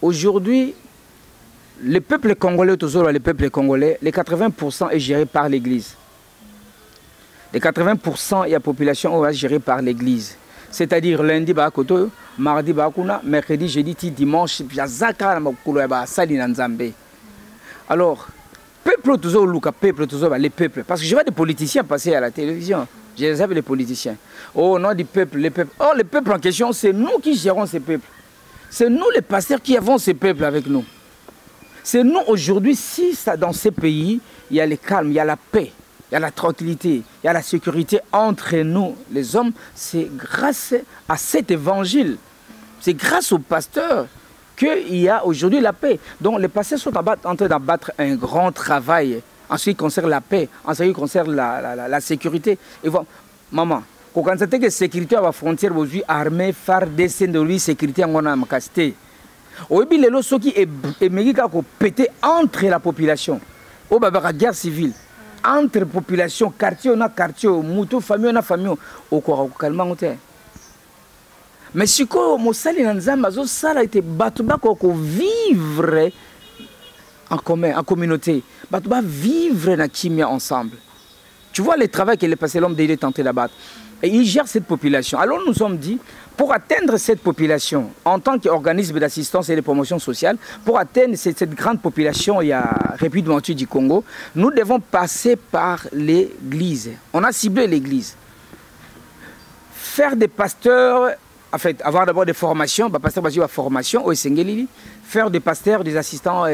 aujourd'hui, le peuple congolais, toujours le peuple congolais, les 80% est géré par l'église. Les 80% de la population est gérée par l'église. C'est-à-dire lundi, mardi, mercredi, jeudi, dimanche, alors, peuple toujours, peuple toujours, les peuples. Parce que je vois des politiciens passer à la télévision. Je les appelle les politiciens. Au nom du peuple, les peuples. Or, les peuples en question, c'est nous qui gérons ces peuples. C'est nous les pasteurs qui avons ces peuples avec nous. C'est nous aujourd'hui, si ça, dans ces pays, il y a le calme, il y a la paix. Il y a la tranquillité, il y a la sécurité entre nous, les hommes. C'est grâce à cet évangile, c'est grâce au pasteur qu'il y a aujourd'hui la paix. Donc les pasteurs sont en train d'abattre un grand travail en ce qui concerne la paix, en ce qui concerne la sécurité. Et voilà, maman, quand on sait que la sécurité à la frontière, aujourd'hui, armée, FARDC, de lui, sécurité, on a un casté. Au début, les lois qui est pété entre la population. Au baba la guerre civile. Entre population, quartier, on a quartier, mouton, famille, on a famille. Au quoi, calmement, on est. Mais si on sali nanzamba, ça a été battuba qu'on vivre en commun, en communauté. Battuba vivre na kimia ensemble. Tu vois le travail qu'il est passé l'homme d'aider tenter là-bas. Et il gère cette population. Alors nous sommes dit, pour atteindre cette population, en tant qu'organisme d'assistance et de promotion sociale, pour atteindre cette grande population, il y a République du Congo, nous devons passer par l'église. On a ciblé l'église. Faire des pasteurs, en fait, avoir d'abord des formations, pasteur basé à formation au Sengeli, faire des pasteurs, des assistants,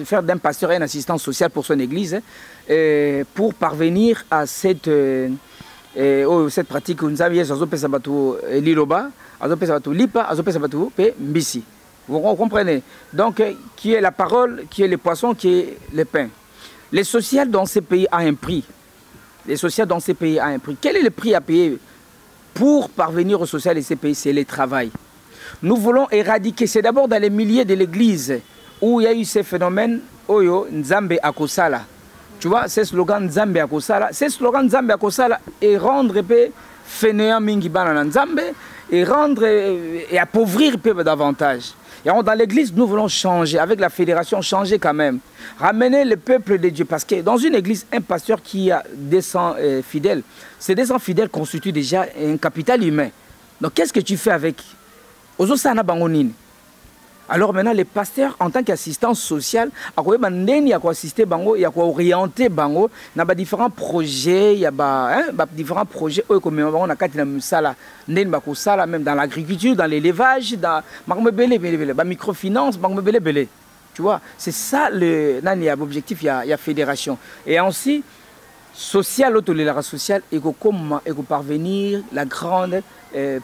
faire d'un pasteur un assistant social pour son église, pour parvenir à cette pratique. Nous avons liloba, lipa, mbisi. Vous comprenez? Donc, qui est la parole, qui est le poisson, qui est le pain. Le social dans ces pays a un prix. Le social dans ces pays a un prix. Quel est le prix à payer pour parvenir au social de ces pays? C'est le travail. Nous voulons éradiquer, c'est d'abord dans les milliers de l'église où il y a eu ces phénomènes, Oyo, Nzambe Akosala. Tu vois, ce slogan Nzambe Akosala, ce slogan Nzambe Akosala est rendre fainéant mingi bana Nzambe et rendre et appauvrir davantage. Et dans l'église, nous voulons changer, avec la fédération, changer quand même. Ramener le peuple de Dieu. Parce que dans une église, un pasteur qui a 200 fidèles, ces 200 fidèles constituent déjà un capital humain. Donc qu'est-ce que tu fais avec? Alors maintenant, les pasteurs, en tant qu'assistants sociaux, il y a assister bango, il y a orienter bango, il y a différents projets, il y a différents projets, on a même dans l'agriculture, dans l'élevage, dans la microfinance, tu vois, c'est ça l'objectif, il y a fédération. Et ainsi, social, l'autolérance sociale, et que parvenir la grande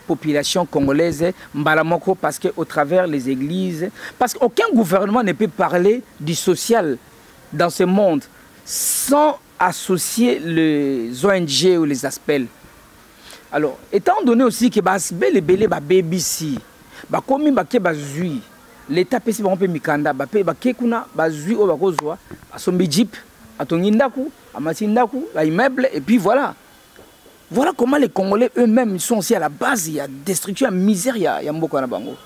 population congolaise, Mbalamoko, parce qu'au travers les églises, parce qu'aucun gouvernement ne peut parler du social dans ce monde sans associer les ONG ou les ASPEL. Alors, étant donné aussi que les bébés, BBC, comme l'État peut se mikanda, bazui au bakozwa, à son bijip, à ton indaku, à matindaku, à immeuble, et puis voilà. Voilà comment les Congolais eux-mêmes sont aussi à la base. Il y a destruction, il y a misère, il y a Mboko na Bango.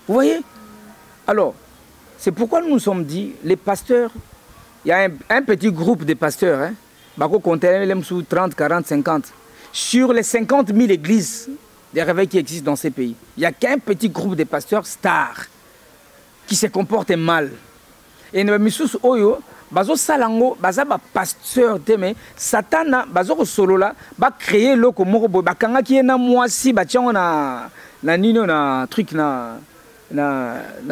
Vous voyez? Alors, c'est pourquoi nous nous sommes dit, les pasteurs, il y a un petit groupe de pasteurs, hein, Bako comptait sous 30, 40, 50. Sur les 50 000 églises des réveils qui existent dans ces pays, il n'y a qu'un petit groupe de pasteurs stars qui se comportent mal. Et nous avons Oyo, bazo salango baza ba pasteur teme satana bazo solo la ba créer loko moko ba kanga ki na mwasi ba tiango na nino na truc na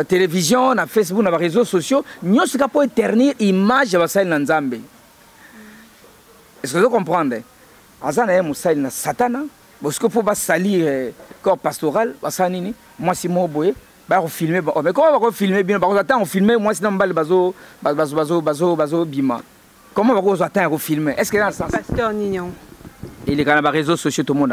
télévision na Facebook na réseaux sociaux nyoso ka po éternir image ya basali na Nzambe. Est-ce que vous comprenez? Azana ya musali na satana parce que pour ba salir corps pastoral basani ni mwasi mo boye ba filmer mais comment va filmer bien parce que attends on filmer moi sinon bazo bima comment va attendre filmer est-ce que dans le sens pasteur Nignon il est quand même réseaux sociaux tout le monde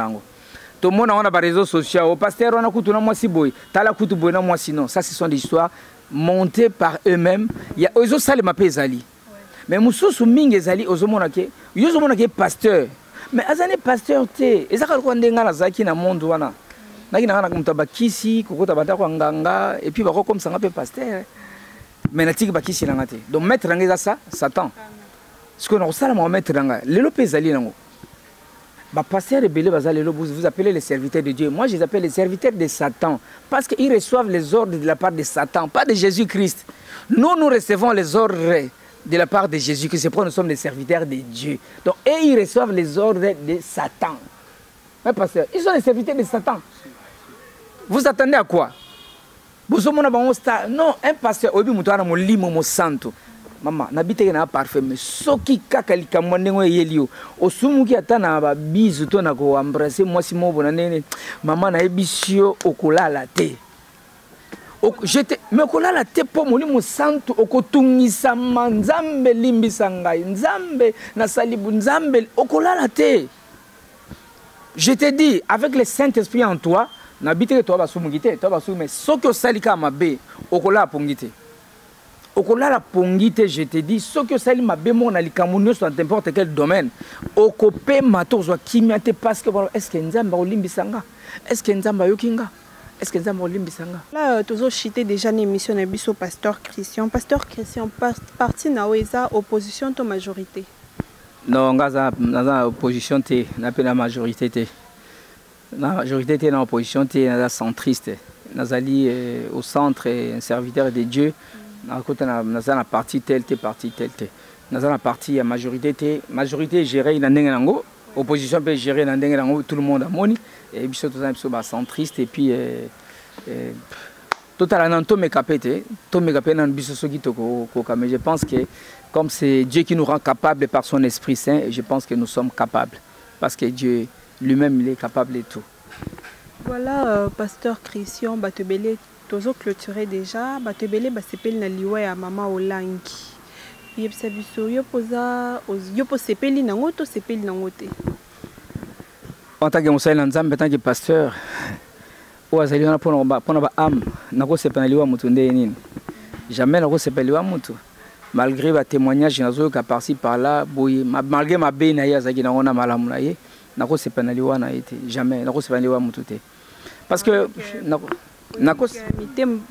on a réseaux sociaux au pasteur on a coutu na moi si boy tala coutu boy na moi sinon ça ce sont des histoires montées par eux-mêmes il y a ozo sale mapé ezali mais mususu mingi ezali ozo mona ke pasteur mais azane pasteur te ezaka ko ndenga na zaki na monde wana. Et puis comme ça un pasteur mais donc mettre ça Satan ce qu'on a ça la mettre le pesali pasteur vous appelez les serviteurs de Dieu, moi je les appelle les serviteurs de Satan parce qu'ils reçoivent les ordres de la part de Satan, pas de Jésus-Christ. Nous recevons les ordres de la part de Jésus-Christ, c'est pourquoi nous sommes les serviteurs de Dieu. Donc et ils reçoivent les ordres de Satan. Mais pasteur, ils sont les serviteurs de Satan. Vous attendez à quoi? Non, un pasteur, obi mutuana mo limo mo santo. Maman, n'habite na parfait, mais soki kakalika mwanengo yelio. Osumuki atana ba bizu to na ko embrasser moi si mo bonane. Maman na ebisio okolala te. Mais kolala te po molimo santu okotungisa nzambe limbisa ngai nzambe na salibu nzambe okolala te. Je te dis avec le Saint-Esprit en toi n'habite que toi basumungite toi basum mais soko salika mabe okolala pongite. Okolala pongite je te dis soko sali mabe mo na likamunyo sur n'importe quel domaine okope matozwa kimiate parce que est-ce que nzambe olimbisa nga est-ce que nzambe yokinga. Est-ce que nous limbisanga? Là, tu as cité déjà une émission de Bisso Pasteur Christian. Pasteur Christian, parti na oeza opposition to majorité? Non, dans opposition te, na pe la majorité te. La majorité te na opposition te, na centriste. Nazali au centre un serviteur de Dieu. Na côté na parti tel te parti tel te. Na la parti la majorité te, majorité gérée na ndenge nango. Opposition peut gérer dans tout le monde à moni et puis surtout ça centriste et puis totalement tout me capé dans biso soki toko mais je pense que comme c'est Dieu qui nous rend capables par son Esprit Saint, je pense que nous sommes capables parce que Dieu lui-même il est capable de tout. Voilà pasteur Christian Batebele tozo clôturer déjà Batebele basepeli na liwa ya mama Olangi. Yebisa biso yo poza yo po sepeli nango to sepeli nango te. En tant que mosali na nzambe en tant que pasteur o azali na pona ba âme nako sepela liwa mutu nde nini. Jamais nako sepela liwa mutu. Malgré ba témoignage nazo ka par-ci par-là boye malgré ma be na ya zaki na ona malamu na ye nako sepela liwa na été jamais nako sepela liwa mutu te. Parce que nako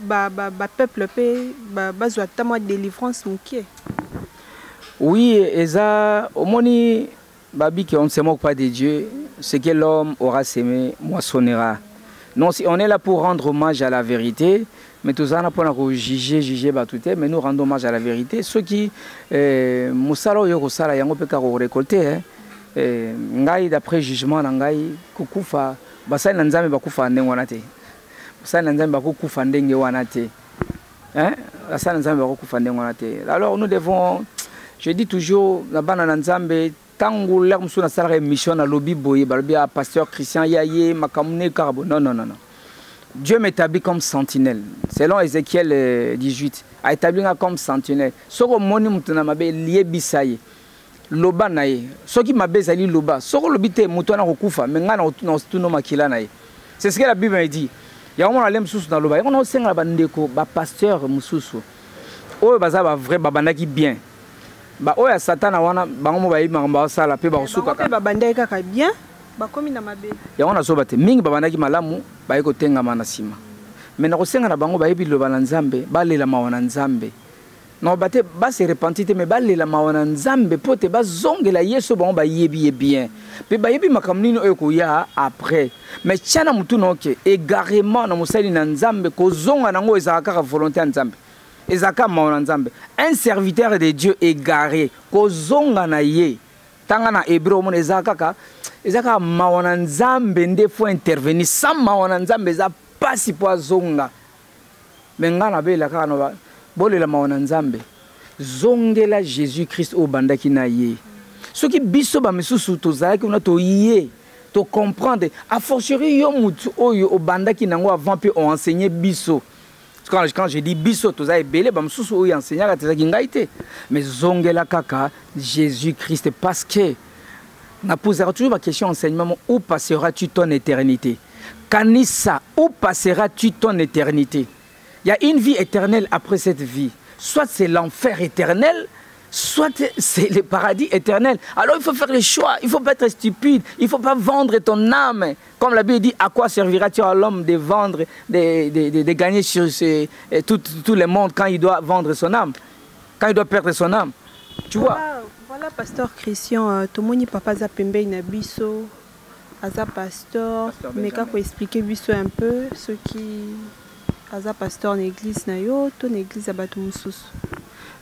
ba peuple pe bazwa tama délivrance mukie. Oui, Eza, au moni, Babi, on ne se moque pas de Dieu. Ce que l'homme aura semé, moissonnera. Non, si on est là pour rendre hommage à la vérité, mais tout ça, on n'a pas juger, mais nous rendons hommage à la vérité. Ceux qui, Moussalo Yorosala, Yango Pekaro récolté, Ngai, d'après jugement, Ngai, Kukufa, Basai Nanzame Bakufa Ndenwanate. Basai Nanzame Bakufa Ndenwanate. Basai Nanzame Bakufa Ndenwanate. Alors nous devons. Je dis toujours, la Nzambe, tango l'herbe sur la mission à lobby boye, balbia pasteur Christian Yaye, Makamune Karabo. Non. Dieu m'établit comme sentinelle. Selon Ézéchiel 18, a établi comme sentinelle. Soko moni mutuna mabe lié bisaye. Loba nae. Soki mabe zali loba. Soko lobite mutuna kokufa, menga na tuno makila nae. C'est ce que la Bible dit. Ya on alem susu na loba. On senga bandeko ba pasteur mususu. O baza ba vrai babandaki bien. Ba oya satana wana bango ba yima ngamba sala pe ba kosuka ka ba bandai kaka bien ba komi na mabe ya wana so bate mingi babandaki malamu ba yiko tenga mana sima mais na kosenga na bango ba yebi lo bana nzambe ba lela mawana nzambe no bate ba se repentite mais ba lela mawana nzambe pote ba zongela yeso bango ba yebi bien pe ba yebi makamnino oyo ko ya après mais tiana mutu noke égarement na mosali na nzambe ko zonga nango ezaka ka volonté ya nzambe. Un serviteur de Dieu égaré, kozonga na ye, tangana hébreu mon ezaka mawana nzambe nde faut intervenir sans mawana nzambe za pasi po zonga. Mengana be la kana ba bolela mawana nzambe. Zongela Jésus Christ au bandaki na ye. Ce qui biso ba misusu tozaki na to ye, to comprendre a fortiori yo mutu oyo o bandaki nango avant pe on enseigner biso. Quand je dis biso, tout ça est belé, mais zongela kaka Jésus-Christ parce que na posera toujours la question enseignement où passeras-tu ton éternité? Kanissa, où passeras-tu ton éternité? Il y a une vie éternelle après cette vie. Soit c'est l'enfer éternel, soit c'est le paradis éternel. Alors il faut faire les choix, il ne faut pas être stupide, il ne faut pas vendre ton âme. Comme la Bible dit, à quoi servira-t-il à l'homme de vendre, de gagner sur tout le monde quand il doit vendre son âme, quand il doit perdre son âme? Tu vois? Voilà, pasteur Christian, tout le monde papa Zapembe Nabiso, Aza pasteur, mais quand vous expliquer biso un peu ce qui Aza pasteur l'église nayo, ton église abatumusus.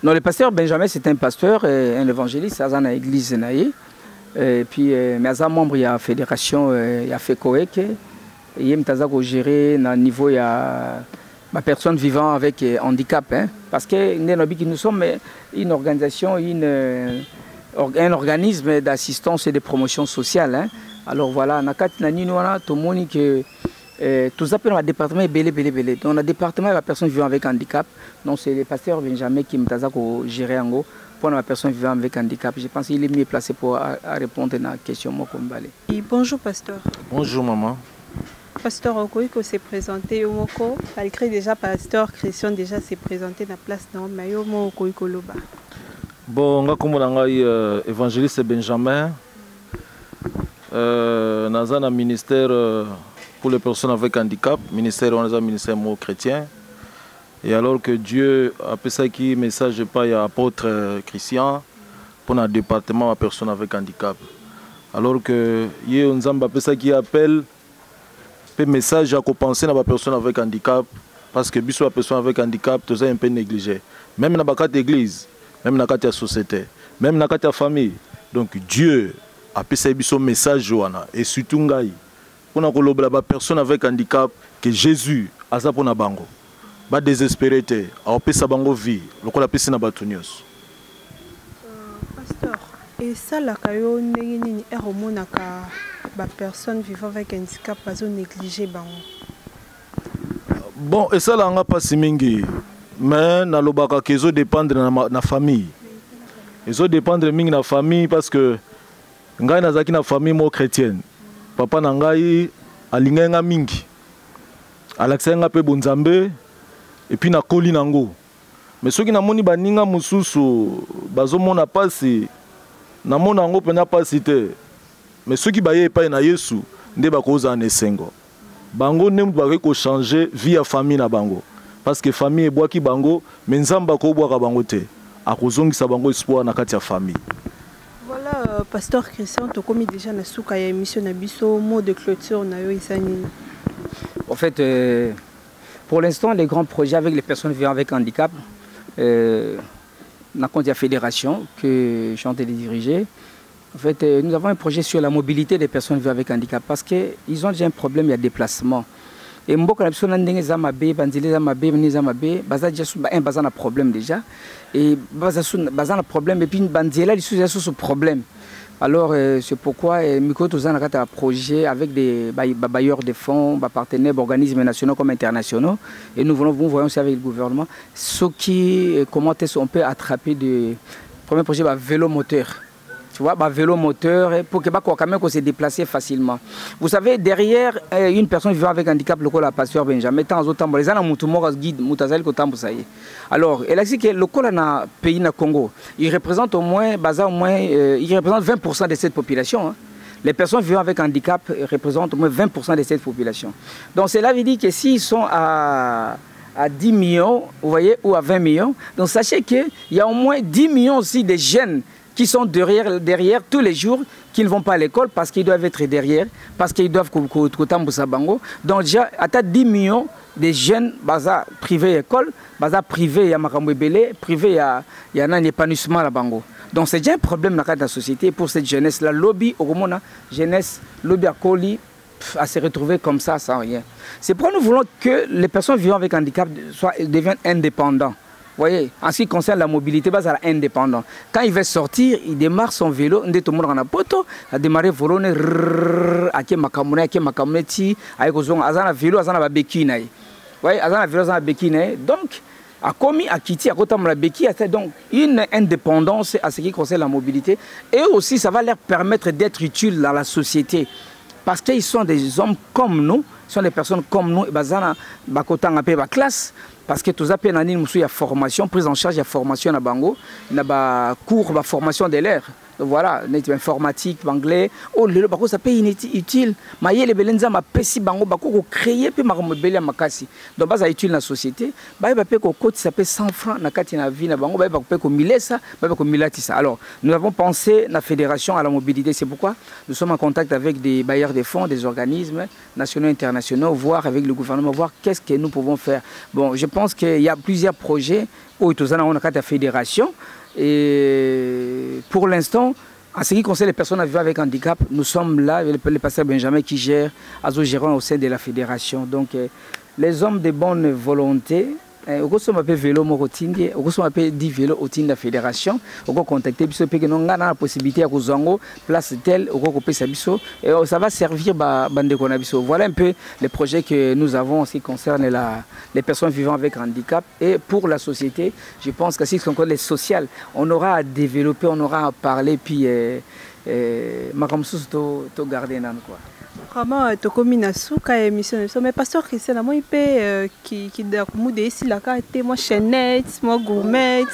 Non, le pasteur Benjamin, c'est un pasteur, un évangéliste, Aza na église naye. Et puis, mais Aza membre de la fédération, il y a fait Koek. Il y a géré au niveau de personnes vivant avec handicap. Hein, parce que nous sommes une organisation, un organisme d'assistance et de promotion sociale. Hein. Alors voilà, tout le monde que Tout ça, dans le département est belé. Dans le département, la personne vivant avec handicap, donc c'est le pasteur Benjamin qui m'a géré en gros pour la personne vivant avec handicap. Je pense qu'il est mieux placé pour répondre à la question. Bonjour, pasteur. Bonjour, maman. Pasteur Okoiko s'est présenté au Moko, malgré déjà pasteur Christian déjà s'est présenté dans la place dans Mayo Okoiko Loba. Bon, on a comme évangéliste Benjamin, dans un ministère pour les personnes avec handicap, ministère chrétien. Et alors que Dieu a fait ça qui message pas à apôtre Christian pour un département de personnes avec handicap. Alors que on a fait ça qui appelle le message à penser à la personne avec handicap parce que les personnes avec handicap tout ça un peu négligé. Même dans la église, même dans la société, même dans la famille. Donc Dieu a fait ça un message et surtout pour la personne avec handicap que Jésus a ça pour na bango. Ba désespéré te, a fait sa bango vie, le ko la pesi na batunios. Pasteur, et ça la kayo ndengini eromonaka ba personne vivant avec handicap pas négliger bango. Bon, et ça là nga pas simingi, mais na lobaka kezo dépendre na famille. Ils ont dépendre mingi na famille parce que ngai nazaki na famille mo chrétienne. Papa na ngai alinga mingi. Alaksenga pe bonzambe et puis na koli nango. Mais ceux qui na moni baninga mususu bazomona pasi na mona ngo pena pasi te. Mais ceux qui baye pa na Yesu nde bakoza na esengo. Bango ne mba ko changer vie ya famille na bango parce que famille e boaki bango mais nzamba ko boaka bango te. Akozongisa bango espoir na kati ya famille. Voilà, pasteur Christian, tu as commis déjà na souka ya émission na biso mot de clôture na yo isani. En fait, pour l'instant, les grands projets avec les personnes vivant avec handicap, dans la fédération que je suis en train de diriger, en fait, nous avons un projet sur la mobilité des personnes vivant avec handicap parce qu'ils ont déjà un problème, il y a déplacement. Et mboka na biso na ndenge za mabe banzile za mabe ni za mabe baza déjà un baza na problème déjà et baza na problème et puis banzela li sous ce problème. Alors c'est pourquoi miko tozana kata projet avec des bailleurs de fonds, partenaires, organismes nationaux comme internationaux et nous voyons aussi avec le gouvernement ce qui comment on peut attraper de premier projet vélo moteur. Tu vois, vélo moteur, pour que quand même se déplacer facilement. Vous savez, derrière une personne vivant avec handicap, le pasteur Benjamin, temps au temps, les gens ont guide, alors, elle a dit que le pays na Congo, il représente au moins, il représente 20% de cette population. Hein. Les personnes vivant avec handicap représentent au moins 20% de cette population. Donc cela veut dire que s'ils sont à 10 millions, vous voyez, ou à 20 millions, donc sachez qu'il y a au moins 10 millions aussi de jeunes qui sont derrière tous les jours, qui ne vont pas à l'école parce qu'ils doivent être derrière, parce qu'ils doivent bango. Donc déjà, à 10 millions de jeunes baza privés école, baza privé ya makambo belé, privé ya un épanouissement la bango. Donc c'est déjà un problème dans la société pour cette jeunesse là, lobby au Romona, jeunesse lobby à coli à se retrouver comme ça sans rien. C'est pourquoi nous voulons que les personnes vivant avec handicap deviennent indépendants. Vous voyez, en ce qui concerne la mobilité, base indépendant. Quand il veut sortir, il démarre son vélo, il a poto, a démarré volone, ake makamune, avec azana vélo, azana bekina. Vous voyez, azana vélo, azana bekina. Donc, a commis à quitter à côté de la béquille, donc une indépendance à ce qui concerne la mobilité. Et aussi, ça va leur permettre d'être utiles dans la société. Parce qu'ils sont des hommes comme nous, ils sont des personnes comme nous, et bazana bakota ngapé ba classe. Parce que tout ça, il y a formation, prise en charge, il y a formation à Bango, il y a cours, formation de l'air. Voilà, informatique, anglais. Oh, le bako ça peut inutile. Mais il y a les belenza ma pesi bango bako créer puis ma rebelle à makasi. Donc base utile dans la société. Bah il va payer ko cote ça paye 100 francs na kati na vie na bango bah il va payer ko milesa, bah il va ko milati ça. Alors, nous avons pensé la fédération à la mobilité, c'est pourquoi nous sommes en contact avec des bailleurs de fonds, des organismes nationaux et internationaux, voir avec le gouvernement, voir qu'est-ce que nous pouvons faire. Bon, je pense qu'il y a plusieurs projets où tous on a la fédération. Et pour l'instant, en ce qui concerne les personnes vivant avec handicap, nous sommes là, le pasteur Benjamin qui gère, Azo gérant au sein de la fédération. Donc les hommes de bonne volonté Okoso m'appelle vélo moko tindi, okoso m'appelle dit vélo au tindi la fédération, oko contacter biso pe que non ngana la possibilité à kozango place telle oko kopesa biso et ça va servir bande kona biso. Voilà un peu les projets que nous avons en ce qui concerne les personnes vivant avec handicap et pour la société, je pense que si c'est encore les sociales, on aura à développer, on aura à parler puis makamsusu to garder nan quoi. Vraiment, tu comme une souka émission, mais pasteur Christian, moi il paie qui d'amour de ici la carte, moi chaînette, moi gourmet,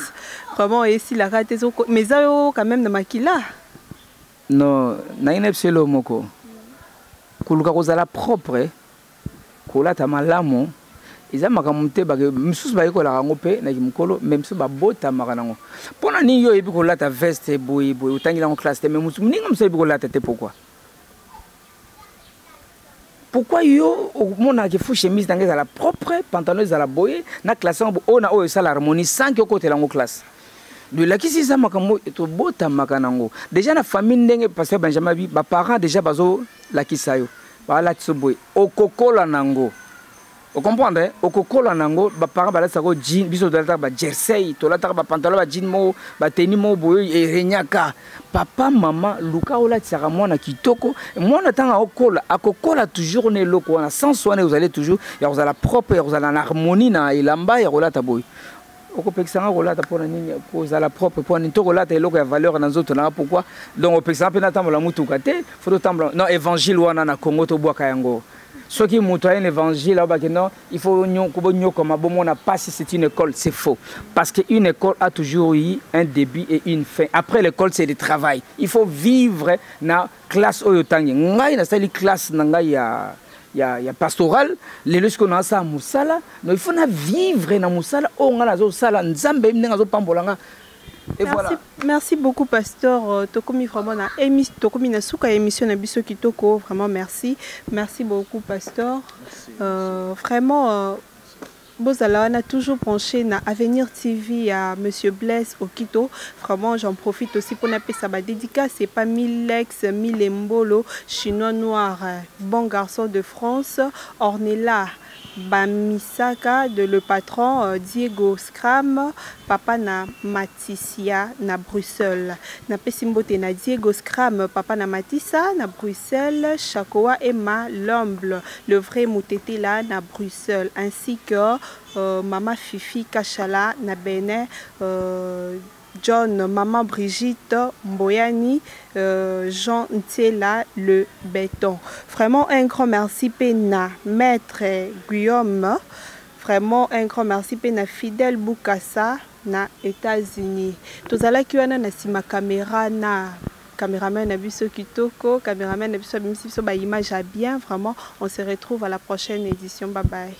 vraiment ici la carte, mais ça quand même de maquilla. Non, naine pselo moko. Kuluka kozala propre, kola tamalamo. Iza makamunte ba msusu ba iko la ngope na kimkolo même so ba bota makanango. Pona ni yo ebi kola ta veste boy utangila en classe mais musu ninga mso ebi kola tete pourquoi? Pourquoi yo mon a fou chemise dans la propre pantalon à la boye na classe on a o ça l'harmonie sans que côté la classe de la qui ça makambo to bota makanango déjà na famille ndenge parce que Benjamin bi ba parents déjà bazo la kisayo ba la tsoboy o kokola nango. Vous comprenez? Au coco nango, ba parents ba la sako jean, biso de la ba jersey, to la ba pantalon ba jean mo, ba tennis mo boy et renyaka. Papa maman luka ola tsaka mwana kitoko, mwana tanga okola, akokola toujours ne loko na sans soin vous allez toujours, ya vous allez propre, vous allez en harmonie na ilamba ya rola ta boy. Oko pexanga rola ta pona nini, vous allez propre pour ni to rola ta loko ya valeur na zoto na pourquoi? Donc au pexanga pe na tambola mutuka te, faut tambola. Non évangile wana na Congo to boaka yango. Ceux qui montrent un évangile, il faut qu'on n'a pas si c'est une école, c'est faux. Parce qu'une école a toujours eu un début et une fin. Après l'école, c'est le travail. Il faut vivre dans la classe oyotangi. Ngai na sali classe nanga ya pastoral. Les lorsque qu'on a ça à Moussala, il faut vivre dans Moussala. On a zo sala nzambe mnenga zo pambolanga. Et voilà. Merci beaucoup, pasteur. Tokomi vraiment na émission, tokomi na souka émission na biso kitoko. Vraiment merci, merci beaucoup, pasteur. Vraiment, Bozala on a toujours penché na Avenir TV à Monsieur Blaise Okito. Vraiment, j'en profite aussi pour appeler ça ma dédicace. C'est pas Milex, Milembolo, chinois noir, bon garçon de France, Ornella Bamisaka de le patron Diego Scram, papa na Matisia na Bruxelles. Na pesimbote na Diego Scram, papa na Matissa na Bruxelles, Chakoa Emma L'Humble, le vrai Moutete là na Bruxelles, ainsi que Mama Fifi Kachala na Bénin, John, Maman Brigitte, Mboyani, Jean Ntela, le béton. Vraiment un grand merci Pena, Maître Guillaume. Vraiment un grand merci Pena, Fidèle Boukassa, na États-Unis. Tout à l'heure, qui a na caméra na caméraman na biso kitoko, caméraman na biso image à bien. Vraiment, on se retrouve à la prochaine édition. Bye bye.